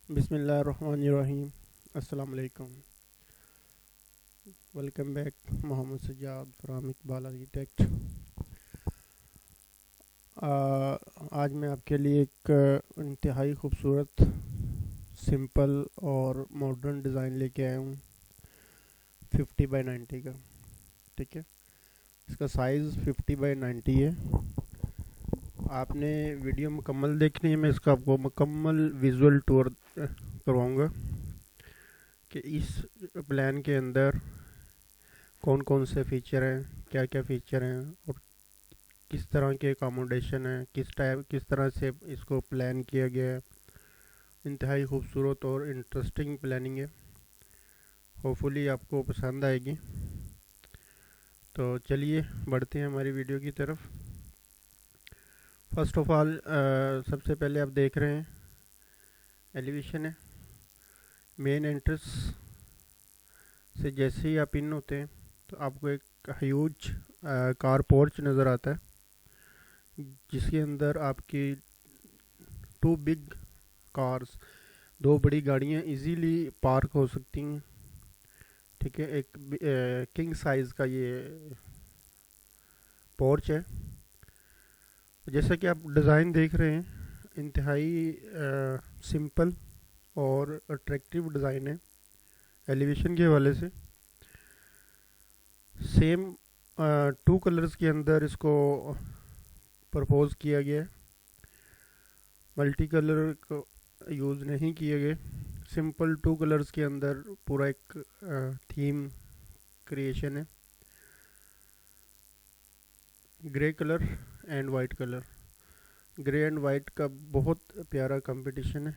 बिस्मिल्लाहिर्रहमानिर्रहीम। अस्सलाम वालेकुम। Welcome back. Mohammad Sajjad from Iqbal architect. आज मैं आपके लिए एक इंतहाई खूबसूरत सिंपल और मॉडर्न डिज़ाइन लेके आया हूँ 50 बाई 90 का। ठीक है, इसका साइज़ 50 बाई 90 है। आपने वीडियो मुकम्मल देखनी है, मैं इसका आपको मुकम्मल विजुअल टूर करवाऊँगा कि इस प्लान के अंदर कौन कौन से फ़ीचर हैं, क्या क्या फ़ीचर हैं और किस तरह के अकोमोडेशन है, किस तरह से इसको प्लान किया गया है। इंतहाई खूबसूरत और इंटरेस्टिंग प्लानिंग है, होपफुली आपको पसंद आएगी। तो चलिए बढ़ते हैं हमारी वीडियो की तरफ। फर्स्ट ऑफ ऑल सबसे पहले आप देख रहे हैं एलिवेशन है। मेन एंट्रेंस से जैसे ही आप इन होते हैं तो आपको एक ह्यूज कार पोर्च नज़र आता है, जिसके अंदर आपकी टू बिग कार्स, दो बड़ी गाड़ियाँ इजीली पार्क हो सकती हैं। ठीक है, एक किंग साइज़ का ये पोर्च है। जैसा कि आप डिज़ाइन देख रहे हैं, इंतहाई सिंपल और अट्रैक्टिव डिज़ाइन है। एलिवेशन के हवाले से सेम 2 कलर्स के अंदर इसको प्रपोज किया गया है, मल्टी कलर को यूज़ नहीं किए गए। सिंपल 2 कलर्स के अंदर पूरा एक थीम क्रिएशन है, grey colour and white colour. Grey and white का बहुत प्यारा कंपटीशन है।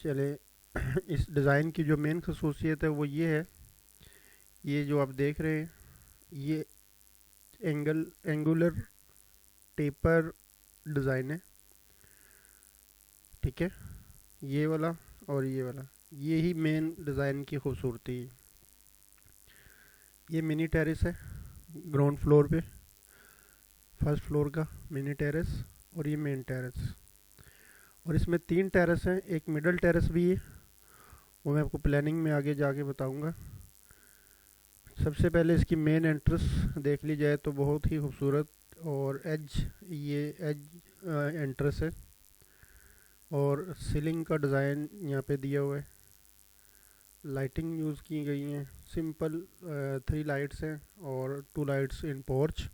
चले इस डिज़ाइन की जो मेन खसूसियत है वो ये है, ये जो आप देख रहे हैं ये एंगुलर टेपर डिज़ाइन है। ठीक है, ये वाला और ये वाला, ये ही मेन डिज़ाइन की खूबसूरती है। ये मिनी टेरेस है ग्राउंड फ्लोर पे, फर्स्ट फ्लोर का मिनी टेरेस, और ये मेन टेरेस। और इसमें 3 टेरेस हैं, एक मिडल टेरेस भी है, वो मैं आपको प्लानिंग में आगे जाके बताऊंगा। सबसे पहले इसकी मेन एंट्रेंस देख ली जाए तो बहुत ही खूबसूरत और ये एज एंट्रेंस है, और सीलिंग का डिज़ाइन यहाँ पे दिया हुआ है। लाइटिंग यूज़ की गई हैं, सिंपल 3 लाइट्स हैं और 2 लाइट्स इन पोर्च।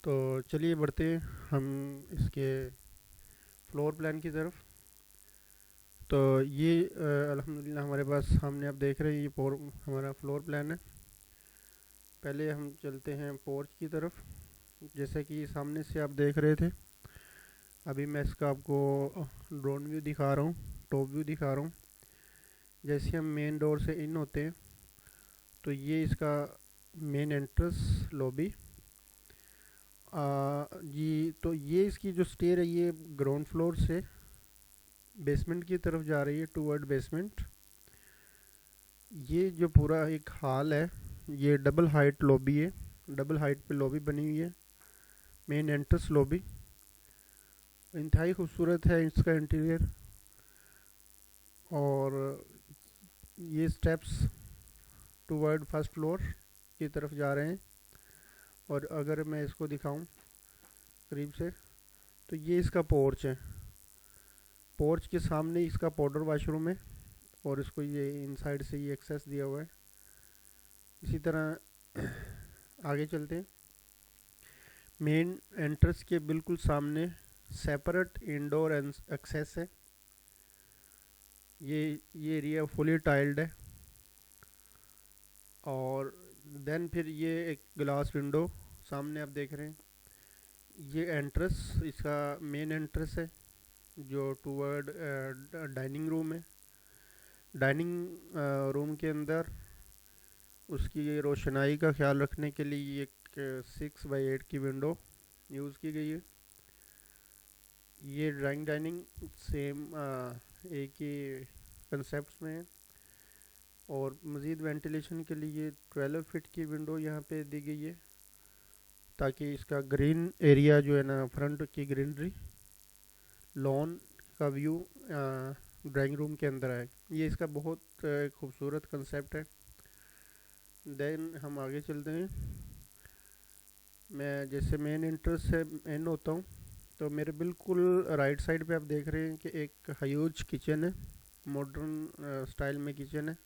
तो चलिए बढ़ते हैं हम इसके फ्लोर प्लान की तरफ। तो ये अल्हम्दुलिल्लाह हमारे पास सामने आप देख रहे हैं, ये हमारा फ्लोर प्लान है। पहले हम चलते हैं पोर्च की तरफ। जैसे कि सामने से आप देख रहे थे, अभी मैं इसका आपको ड्रोन व्यू दिखा रहा हूँ, टॉप व्यू दिखा रहा हूँ। जैसे हम मेन डोर से इन होते हैं तो ये इसका मेन एंट्रेंस लॉबी। जी, तो ये इसकी जो स्टेयर है ये ग्राउंड फ्लोर से बेसमेंट की तरफ जा रही है, टूवर्ड बेसमेंट। ये जो पूरा एक हॉल है, ये डबल हाइट लॉबी है, डबल हाइट पे लॉबी बनी हुई है, मेन एंट्रेंस लॉबी। इंतहाई खूबसूरत है इसका इंटीरियर। और ये स्टेप्स टूवर्ड फर्स्ट फ्लोर की तरफ जा रहे हैं। और अगर मैं इसको दिखाऊं करीब से तो ये इसका पोर्च है, पोर्च के सामने इसका पाउडर वॉशरूम है, और इसको ये इनसाइड से ये एक्सेस दिया हुआ है। इसी तरह आगे चलते हैं। मेन एंट्रेंस के बिल्कुल सामने सेपरेट इंडोर एक्सेस है। ये एरिया फुली टाइल्ड है। और देन फिर ये एक ग्लास विंडो सामने आप देख रहे हैं। ये एंट्रेंस इसका मेन एंट्रेंस है जो टूवर्ड डाइनिंग रूम है। डाइनिंग रूम के अंदर उसकी रोशनाई का ख्याल रखने के लिए एक 6 बाई 8 की विंडो यूज़ की गई है। ये ड्राइंग डाइनिंग सेम एक ही कंसेप्ट में है। और मज़ीद वेंटिलेशन के लिए 12 फीट की विंडो यहाँ पे दी गई है, ताकि इसका ग्रीन एरिया जो है ना, फ्रंट की ग्रीनरी, लॉन इसका व्यू ड्राइंग रूम के अंदर आए। ये इसका बहुत खूबसूरत कंसेप्ट है। देन हम आगे चलते हैं। मैं जैसे मेन एंट्रेंस से इन होता हूँ तो मेरे बिल्कुल राइट साइड पे आप देख रहे हैं कि एक ह्यूज किचन है, मॉडर्न स्टाइल में किचन है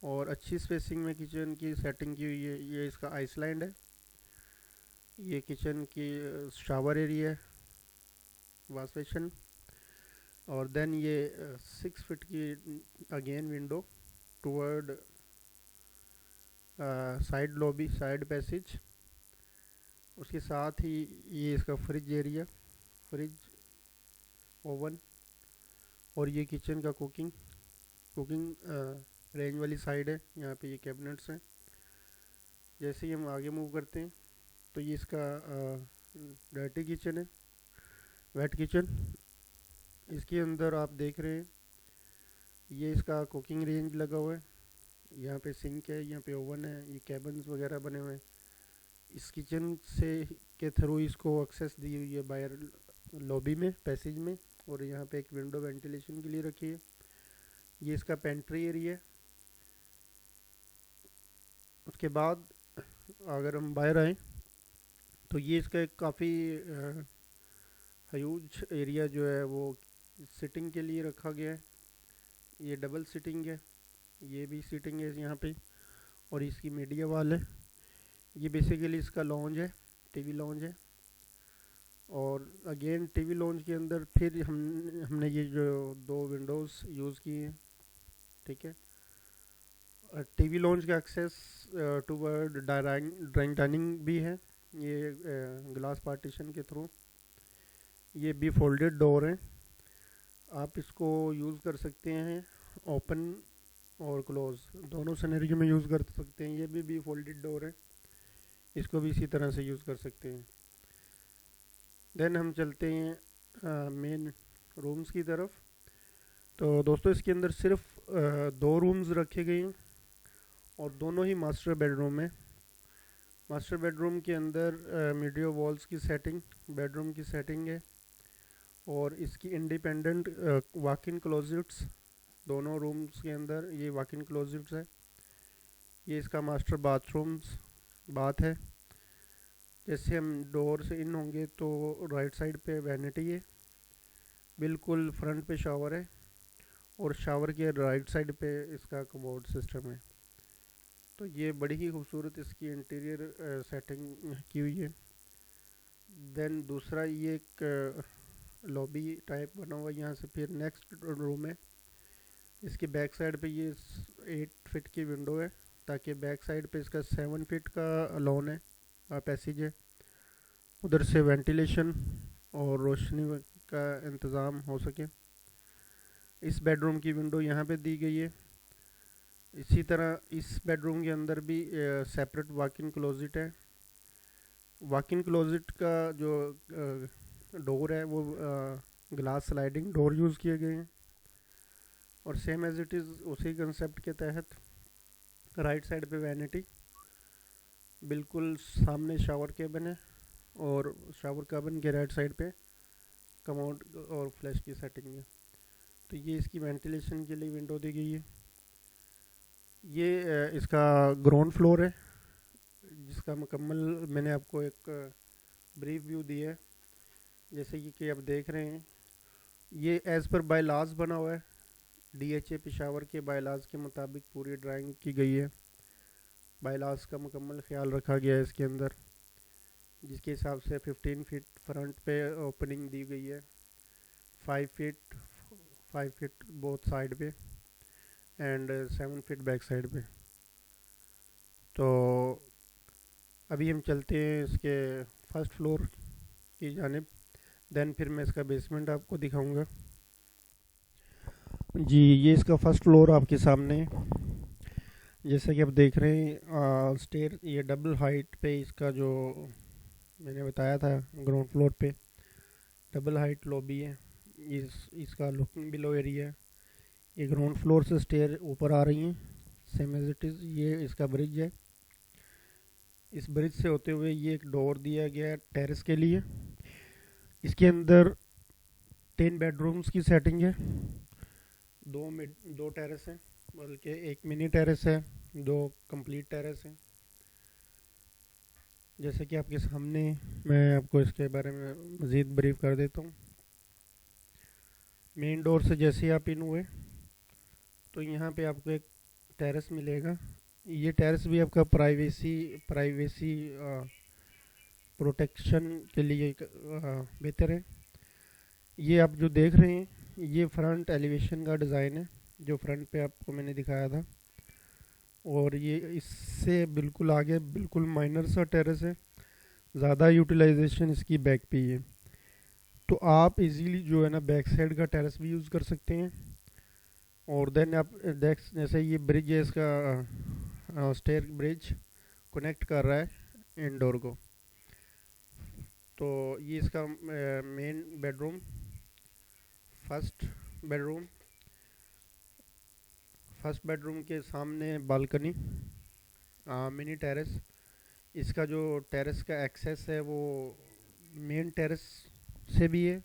और अच्छी स्पेसिंग में किचन की सेटिंग की हुई है। ये इसका आइसलैंड है। ये किचन की शावर एरिया है, वॉश बेसिन। और देन ये 6 फीट की again window toward side lobby, side passage. उसके साथ ही ये इसका फ्रिज एरिया, फ्रिज, ओवन। और ये किचन का कुकिंग रेंज वाली साइड है। यहाँ पे ये कैबिनेट्स हैं। जैसे ही हम आगे मूव करते हैं तो ये इसका डर्टी किचन है, वेट किचन। इसके अंदर आप देख रहे हैं ये इसका कुकिंग रेंज लगा हुआ है। यहाँ पे सिंक है, यहाँ पे ओवन है, ये कैबिन्स वगैरह बने हुए हैं। इस किचन से के थ्रू इसको एक्सेस दी हुई है बाहर लॉबी में, पैसेज में। और यहाँ पे एक विंडो वेंटिलेशन के लिए रखी है। ये इसका पेंट्री एरिया है। उसके बाद अगर हम बाहर आएँ तो ये इसका एक काफ़ी ह्यूज एरिया जो है वो सिटिंग के लिए रखा गया है। ये डबल सिटिंग है, ये भी सिटिंग है यहाँ पे। और इसकी मीडिया वाल है। ये बेसिकली इसका लॉन्ज है, टीवी लॉन्ज है। और अगेन टीवी लॉन्ज के अंदर फिर हमने ये जो 2 विंडोज़ यूज़ की हैं, ठीक है। टीवी लॉन्ज का एक्सेस टूवर्ड ड्राइंग डाइनिंग भी है, ये ग्लास पार्टीशन के थ्रू। ये भी फोल्डेड डोर है, आप इसको यूज़ कर सकते हैं ओपन और क्लोज दोनों सिनेरियो में यूज़ कर सकते हैं। ये भी फोल्डेड डोर है, इसको भी इसी तरह से यूज़ कर सकते हैं। देन हम चलते हैं मेन रूम्स की तरफ। तो दोस्तों इसके अंदर सिर्फ 2 रूम्स रखे गए हैं और दोनों ही मास्टर बेडरूम है। मास्टर बेडरूम के अंदर मीडियो वॉल्स की सेटिंग, बेडरूम की सेटिंग है। और इसकी इंडिपेंडेंट वॉक इन क्लोजेट्स, दोनों रूम्स के अंदर ये वॉक इन क्लोजेट्स है। ये इसका मास्टर बाथ है। जैसे हम डोर से इन होंगे तो राइट साइड पे वैनिटी है, बिल्कुल फ्रंट पे शावर है और शावर के राइट साइड पे इसका कमोड सिस्टम है। तो ये बड़ी ही खूबसूरत इसकी इंटीरियर सेटिंग की हुई है। देन दूसरा ये एक लॉबी टाइप बना हुआ है। यहाँ से फिर नेक्स्ट रूम है। इसके बैक साइड पे ये 8 फीट की विंडो है ताकि बैक साइड पे इसका 7 फीट का लॉन है, पैसेज है। उधर से वेंटिलेशन और रोशनी का इंतज़ाम हो सके। इस बेडरूम की विंडो यहाँ पे दी गई है। इसी तरह इस बेडरूम के अंदर भी सेपरेट वॉक इन क्लोजेट है। वॉक इन क्लोजेट का जो डोर है वो ग्लास स्लाइडिंग डोर यूज़ किए गए हैं। और सेम एज इट इज़ उसी कंसेप्ट के तहत राइट साइड पे वैनिटी, बिल्कुल सामने शावर केबिन है और शावर केबिन के राइट साइड पे कमोड और फ्लैश की सेटिंग है। तो ये इसकी वेंटिलेशन के लिए विंडो दी गई है। ये इसका ग्राउंड फ्लोर है जिसका मुकम्मल मैंने आपको एक ब्रीफ व्यू दिया है। जैसे कि आप देख रहे हैं ये एज़ पर बायलाज बना हुआ है। DHA पेशावर के बायलाज के मुताबिक पूरी ड्राइंग की गई है। बायलाज का मुकम्मल ख्याल रखा गया है इसके अंदर, जिसके हिसाब से 15 फीट फ्रंट पे ओपनिंग दी गई है, 5 फीट बोथ साइड पे एंड 7 फीट बैक साइड पे। तो अभी हम चलते हैं इसके फर्स्ट फ्लोर की जानिब। देन फिर मैं इसका बेसमेंट आपको दिखाऊंगा। जी, ये इसका फर्स्ट फ्लोर आपके सामने है। जैसा कि आप देख रहे हैं स्टेयर, ये डबल हाइट पे इसका जो मैंने बताया था ग्राउंड फ्लोर पे डबल हाइट लॉबी है। इसका लुकिंग बिलो एरिया है। ये ग्राउंड फ्लोर से स्टेयर ऊपर आ रही हैं सेम एज इट इज़। ये इसका ब्रिज है। इस ब्रिज से होते हुए ये एक डोर दिया गया है टेरेस के लिए। इसके अंदर 10 बेडरूम्स की सेटिंग है। दो टेरेस हैं, बल्कि एक मिनी टेरेस है, दो कंप्लीट टेरेस हैं। जैसे कि आपके सामने, मैं आपको इसके बारे में मज़ीद ब्रीफ कर देता हूँ। मेन डोर से जैसे ही आप इन हुए तो यहाँ पे आपको एक टेरेस मिलेगा। ये टेरेस भी आपका प्राइवेसी प्रोटेक्शन के लिए बेहतर है। ये आप जो देख रहे हैं, ये फ्रंट एलिवेशन का डिज़ाइन है जो फ्रंट पे आपको मैंने दिखाया था। और ये इससे बिल्कुल आगे बिल्कुल माइनर सा टेरेस है, ज़्यादा यूटिलाइजेशन इसकी बैक पे ही है। तो आप इजीली जो है ना बैक साइड का टेरेस भी यूज़ कर सकते हैं। और देन आप जैसे ये ब्रिज है, इसका स्टेयर ब्रिज कनेक्ट कर रहा है इंडोर को। तो ये इसका मेन बेडरूम, फर्स्ट बेडरूम के सामने बालकनी, मिनी टेरेस। इसका जो टेरेस का एक्सेस है वो मेन टेरेस से भी है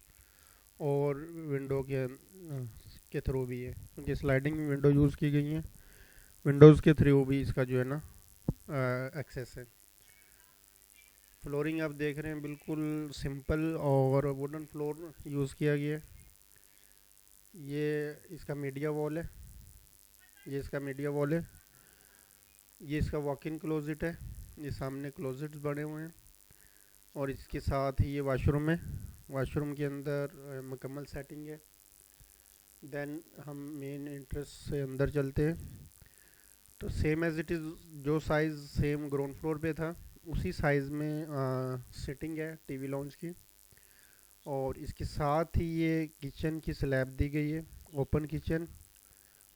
और विंडो के थ्रू भी है, क्योंकि स्लाइडिंग विंडो यूज़ की गई हैं। विंडोज़ के थ्रू भी इसका जो है ना एक्सेस है। फ्लोरिंग आप देख रहे हैं बिल्कुल सिंपल और वुडन फ्लोर यूज़ किया गया है। ये इसका मीडिया वॉल है, ये इसका वॉक इन क्लोजेट है। ये सामने क्लोजेट्स बने हुए हैं और इसके साथ ही ये वाशरूम है। वाशरूम के अंदर मुकम्मल सेटिंग है। देन हम मेन एंट्रेंस से अंदर चलते हैं। तो सेम एज इट इज़, जो साइज़ सेम ग्राउंड फ्लोर पे था उसी साइज़ में सिटिंग है टीवी लॉन्च की। और इसके साथ ही ये किचन की स्लैब दी गई है, open kitchen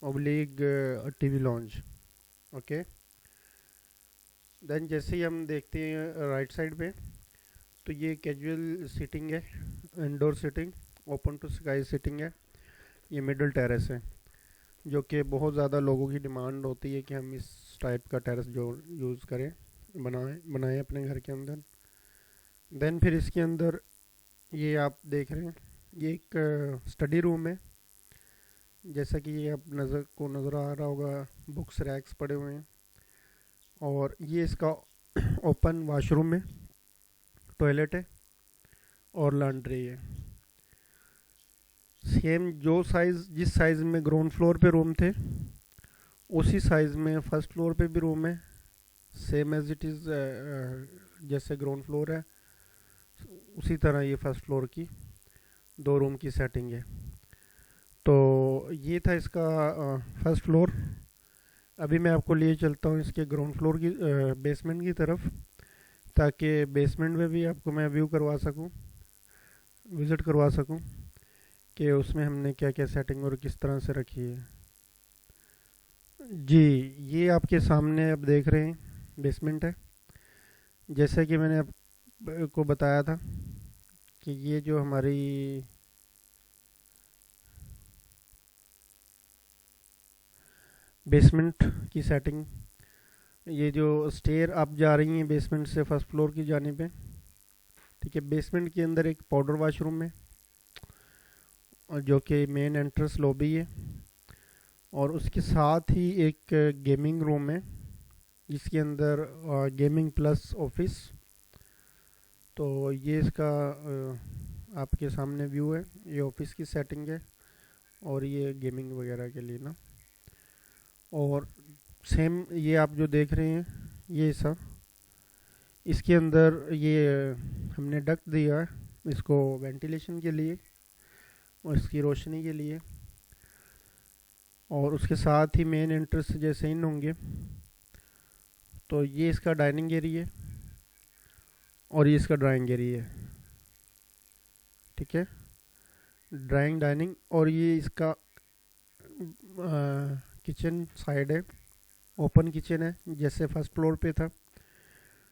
oblique TV lounge. Okay, then जैसे ही हम देखते हैं राइट साइड पे, तो ये कैजुअल सीटिंग है, indoor seating, open to sky seating है। ये मिडल टेरेस है, जो कि बहुत ज़्यादा लोगों की डिमांड होती है कि हम इस टाइप का टेरेस जो यूज़ करें, बनाएं अपने घर के अंदर। देन फिर इसके अंदर ये आप देख रहे हैं, ये एक स्टडी रूम है। जैसा कि ये आप नज़र आ रहा होगा, बुक्स रैक्स पड़े हुए हैं। और ये इसका ओपन वॉशरूम है, टॉयलेट है और लॉन्ड्री है। सेम जिस साइज़ में ग्राउंड फ्लोर पे रूम थे उसी साइज़ में फर्स्ट फ्लोर पे भी रूम है। सेम एज इट इज़, जैसे ग्राउंड फ्लोर है उसी तरह ये फर्स्ट फ्लोर की 2 रूम की सेटिंग है। तो ये था इसका फर्स्ट फ्लोर। अभी मैं आपको लिए चलता हूँ इसके ग्राउंड फ्लोर की बेसमेंट की तरफ, ताकि बेसमेंट में भी आपको मैं विज़िट करवा सकूँ कि उसमें हमने क्या क्या सेटिंग और किस तरह से रखी है। जी, ये आपके सामने आप देख रहे हैं बेसमेंट है। जैसे कि मैंने आपको बताया था कि ये जो हमारी बेसमेंट की सेटिंग, ये जो स्टेयर आप जा रही हैं बेसमेंट से फर्स्ट फ्लोर की जानिब है, ठीक है। बेसमेंट के अंदर एक पाउडर वाशरूम है और जो कि मेन एंट्रेंस लॉबी है। और उसके साथ ही एक गेमिंग रूम है जिसके अंदर गेमिंग प्लस ऑफिस। तो ये इसका आपके सामने व्यू है, ये ऑफिस की सेटिंग है और ये गेमिंग वगैरह के लिए ना। और सेम ये आप जो देख रहे हैं ये सब, इसके अंदर ये हमने डक्ट दिया है इसको वेंटिलेशन के लिए और इसकी रोशनी के लिए। और उसके साथ ही मेन एंट्रेंस जैसे इन होंगे तो ये इसका डाइनिंग एरिया है और ये इसका ड्राइंग एरिया है, ठीक है। डाइनिंग और ये इसका किचन साइड है, ओपन किचन है जैसे फर्स्ट फ्लोर पे था।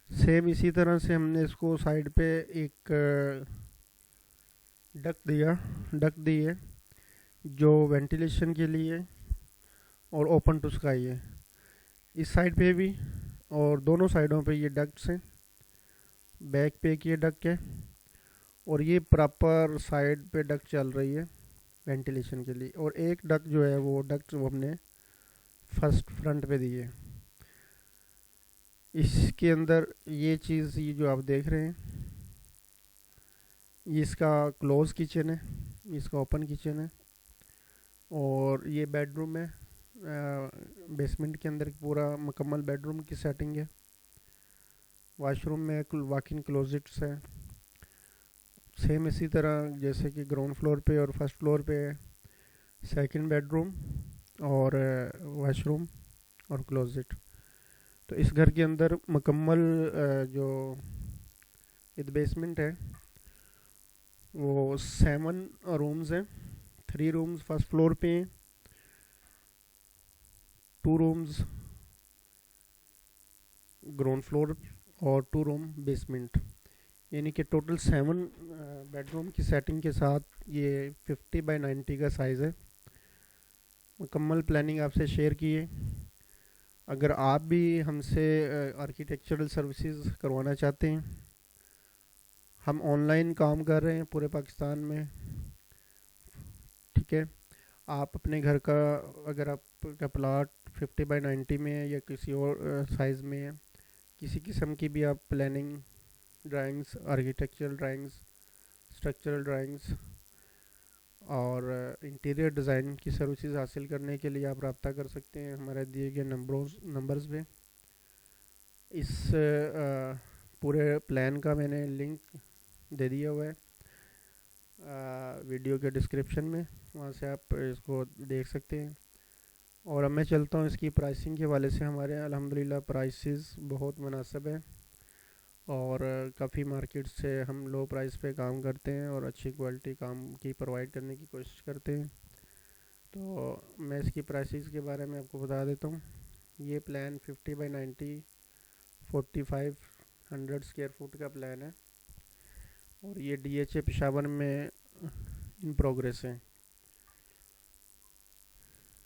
सेम इसी तरह से हमने इसको साइड पे एक डक्ट दी है जो वेंटिलेशन के लिए और ओपन टू स्काई है। इस साइड पे भी और दोनों साइडों पे ये डक्ट्स हैं। बैक पे एक ये डक्ट है और ये प्रॉपर साइड पे डक्ट चल रही है वेंटिलेशन के लिए, और एक डक्ट जो है वो डक्ट वो हमने फर्स्ट फ्रंट पे दी है। इसके अंदर ये चीज़, ये जो आप देख रहे हैं, ये इसका क्लोज किचन है, इसका ओपन किचन है, और ये बेडरूम है। बेसमेंट के अंदर पूरा मुकम्मल बेडरूम की सेटिंग है। वॉशरूम में वॉक इन क्लोजेट्स है, सेम इसी तरह जैसे कि ग्राउंड फ्लोर पे और फर्स्ट फ्लोर पे है। सेकंड बेडरूम और वॉशरूम और क्लोजेट। तो इस घर के अंदर मुकम्मल जो बेसमेंट है वो 7 रूम्स हैं। 3 रूम्स फर्स्ट फ्लोर पे हैं, 2 रूम्स ग्राउंड फ्लोर और 2 रूम बेसमेंट, यानी कि टोटल 7 बेडरूम की सेटिंग के साथ ये 50 बाई 90 का साइज़ है। मुकम्मल प्लानिंग आपसे शेयर की है। अगर आप भी हमसे आर्किटेक्चरल सर्विसेज करवाना चाहते हैं, हम ऑनलाइन काम कर रहे हैं पूरे पाकिस्तान में, ठीक है। आप अपने घर का, अगर आपका प्लाट 50 बाई 90 में है या किसी और साइज़ में है, किसी किस्म की भी आप planning drawings, architectural drawings, structural drawings और इंटीरियर डिज़ाइन की सर्विसेज हासिल करने के लिए आप रब्ता कर सकते हैं हमारे दिए गए नंबर्स पे। इस पूरे प्लान का मैंने लिंक दे दिया हुआ है वीडियो के डिस्क्रिप्शन में, वहाँ से आप इसको देख सकते हैं। और अब मैं चलता हूँ इसकी प्राइसिंग के वाले से। हमारे यहाँ अल्हम्दुलिल्लाह प्राइसेस बहुत मुनासिब है, और काफ़ी मार्केट से हम लो प्राइस पे काम करते हैं और अच्छी क्वालिटी काम की प्रोवाइड करने की कोशिश करते हैं। तो मैं इसकी प्राइसेस के बारे में आपको बता देता हूँ। ये प्लान 50 बाई 90 4500 स्क्वायर फुट का प्लान है, और ये DHA पेशावर में इन प्रोग्रेस है।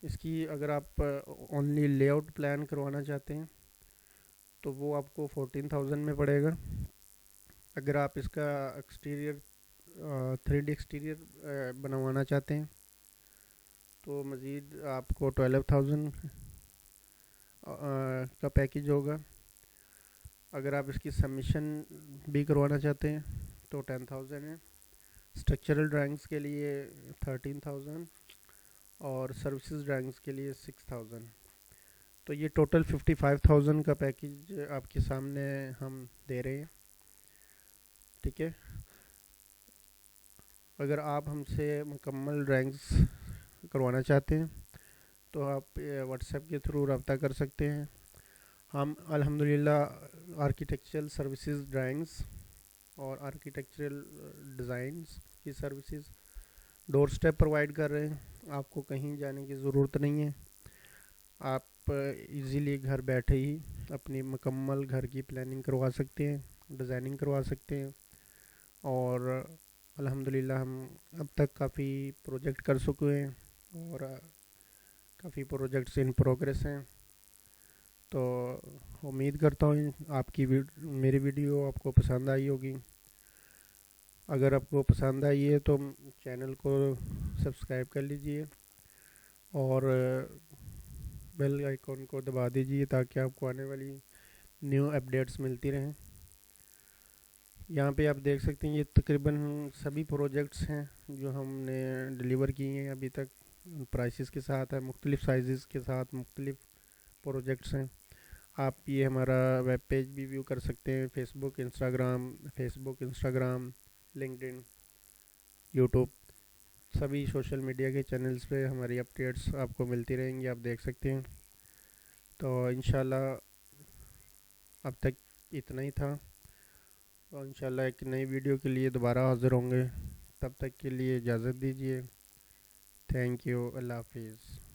इसकी अगर आप ओनली लेआउट प्लान करवाना चाहते हैं तो वो आपको 14,000 में पड़ेगा। अगर आप इसका एक्सटीरियर 3D एक्सटीरियर बनवाना चाहते हैं तो मज़ीद आपको 12,000 का पैकेज होगा। अगर आप इसकी सबमिशन भी करवाना चाहते हैं तो 10,000 है। स्ट्रक्चरल ड्राइंग्स के लिए 13,000 और सर्विसेज ड्राइंग्स के लिए 6,000। तो ये टोटल 55,000 का पैकेज आपके सामने हम दे रहे हैं, ठीक है। अगर आप हमसे मुकम्मल ड्राइंग्स करवाना चाहते हैं तो आप व्हाट्सएप के थ्रू रब्ता कर सकते हैं। हम अल्हम्दुलिल्लाह आर्किटेक्चरल सर्विसेज ड्राइंग्स और आर्किटेक्चरल डिज़ाइंस की सर्विसेज डोर स्टेप प्रोवाइड कर रहे हैं। आपको कहीं जाने की ज़रूरत नहीं है। आप इजीली घर बैठे ही अपनी मुकम्मल घर की प्लानिंग करवा सकते हैं, डिज़ाइनिंग करवा सकते हैं। और अल्हम्दुलिल्लाह हम अब तक काफ़ी प्रोजेक्ट कर चुके हैं और काफ़ी प्रोजेक्ट्स इन प्रोग्रेस हैं। तो उम्मीद करता हूँ आपकी मेरी वीडियो आपको पसंद आई होगी। अगर आपको पसंद आई है तो चैनल को सब्सक्राइब कर लीजिए और बेल आइकॉन को दबा दीजिए ताकि आपको आने वाली न्यू अपडेट्स मिलती रहें। यहाँ पे आप देख सकते हैं ये तकरीबन सभी प्रोजेक्ट्स हैं जो हमने डिलीवर किए हैं अभी तक, प्राइसेस के साथ है, मुख्तलिफ़ साइज़ के साथ मुख्तलिफ़ प्रोजेक्ट्स हैं। आप ये हमारा वेब पेज भी व्यू कर सकते हैं, फेसबुक इंस्टाग्राम लिंक्डइन, यूट्यूब, सभी सोशल मीडिया के चैनल्स पे हमारी अपडेट्स आपको मिलती रहेंगी, आप देख सकते हैं। तो इंशाल्लाह अब तक इतना ही था, और इंशाल्लाह एक नई वीडियो के लिए दोबारा हाज़िर होंगे। तब तक के लिए इजाज़त दीजिए। थैंक यू, अल्लाह हाफिज़।